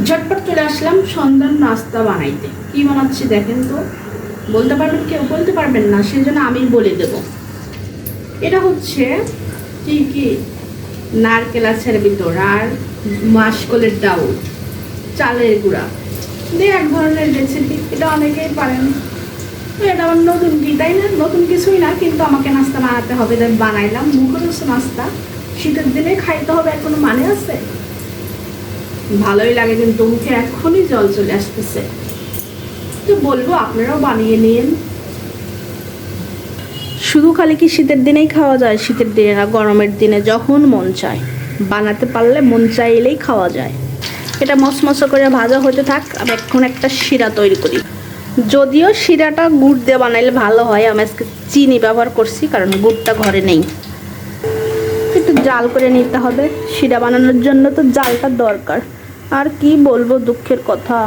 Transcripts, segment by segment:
ঝটপট চলে আসলাম সন্ধ্যার নাস্তা বানাইতে। কি বানাচ্ছি দেখেন তো। বলতে পারবেন, কেউ বলতে পারবেন না, সেজন্য আমি বলে দেব। এটা হচ্ছে কি নারকেল আছের ভিতর আর মাসকলের ডাউল, চালের গুঁড়া দিয়ে এক ধরনের রেসিপি। এটা অনেকেই পারেন, তো এটা আমার নতুন কি, তাই না? নতুন কিছুই না, কিন্তু আমাকে নাস্তা বানাতে হবে, তাই বানাইলাম। মুখরোচক নাস্তা, শীতের দিনে খাইতে হবে, আর কোনো মানে আছে? ভালোই লাগে, কিন্তু মুখে এখনই জল চলে আসতেছে। তো বলবো আপনারাও বানিয়ে নিন। শুধু খালি কি শীতের দিনেই খাওয়া যায়? শীতের দিনে না, গরমের দিনে যখন মন চায় বানাতে পারলে মন চাইলেই খাওয়া যায়। এটা মচমচ করে ভাজা হতে থাক, আমি এখন একটা শিরা তৈরি করি। যদিও শিরাটা গুড় দিয়ে বানাইলে ভালো হয়, আমি আজকে চিনি ব্যবহার করছি কারণ গুড়টা ঘরে নেই। একটু জাল করে নিতে হবে, শিরা বানানোর জন্য তো জালটা দরকার। আর কি বলবো, দুঃখের কথা,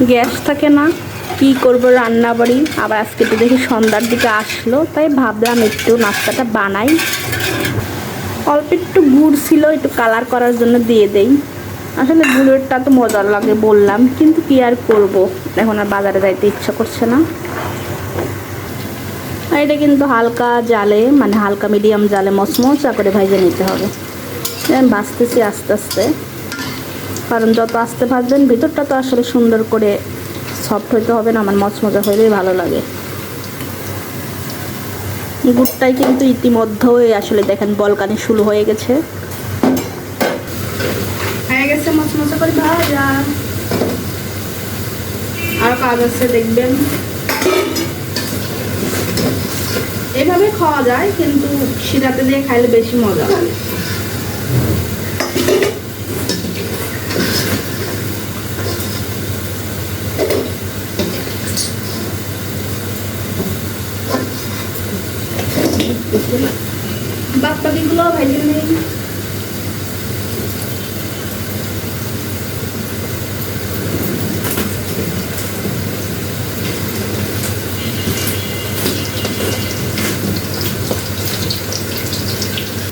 গ্যাস থাকে না, কি করব রান্না বাড়ি। আবার আজকে তো দেখি সন্ধ্যার দিকে আসলো, তাই ভাবলাম একটু নাস্তাটা বানাই। অল্প একটু গুড় ছিল, একটু কালার করার জন্য দিয়ে দেই। আসলে গুড়েরটা তো মজার লাগে বললাম, কিন্তু কি আর করব, এখন আর বাজারে যাইতে ইচ্ছা করছে না। আর এটা কিন্তু হালকা জালে, মানে হালকা মিডিয়াম জালে মচমচা করে ভেজে নিতে হবে। আমি ভাজতেছি আস্তে আস্তে, কারণ যত আস্তে ভাজবেন ভিতরটা তো আসলে সুন্দর করে সফট হইতে হবে না, আমার মচমচা হইলেই ভালো লাগে। গুড়টাই কিন্তু ইতিমধ্যেই আসলে দেখেন বলকানি শুরু হয়ে গেছে, মচমচা করে ভাজা। আর কাজ আছে দেখবেন। এভাবে খাওয়া যায়, কিন্তু শিরাতে দিয়ে খাইলে বেশি মজা লাগে। বাদ বাকিগুলো ভেজে নেই।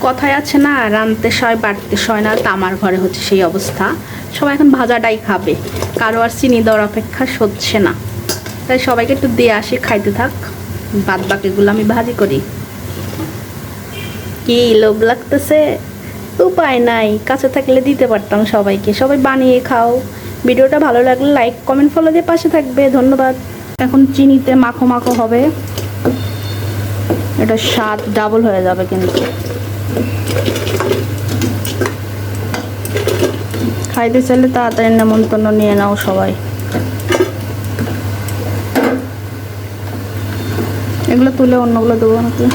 কথায় আছে না, রানতে সয় বাড়তে সয় না, তামার ঘরে হচ্ছে সেই অবস্থা। সবাই এখন ভাজাটাই খাবে, কারো আর চিনি দেওয়ার অপেক্ষা সচ্ছে না, তাই সবাইকে একটু দিয়ে আসি, খাইতে থাক। বাদ বাকিগুলো আমি ভাজি করি। কি লোভ লাগতেছে, উপায় নাই, কাছে থাকলে দিতে পারতাম সবাইকে। সবাই বানিয়ে খাও। ভিডিওটা ভালো লাগলে লাইক কমেন্ট ফলো দিয়ে পাশে থাকবে, ধন্যবাদ। এখন চিনিতে মাখো মাখো হবে, এটা স্বাদ ডাবল হয়ে যাবে। কিন্তু খাইতে চাইলে তাড়াতাড়ি নেমন্তন্ন নিয়ে নাও সবাই। এগুলো তুলে অন্যগুলো দেবো নাকি?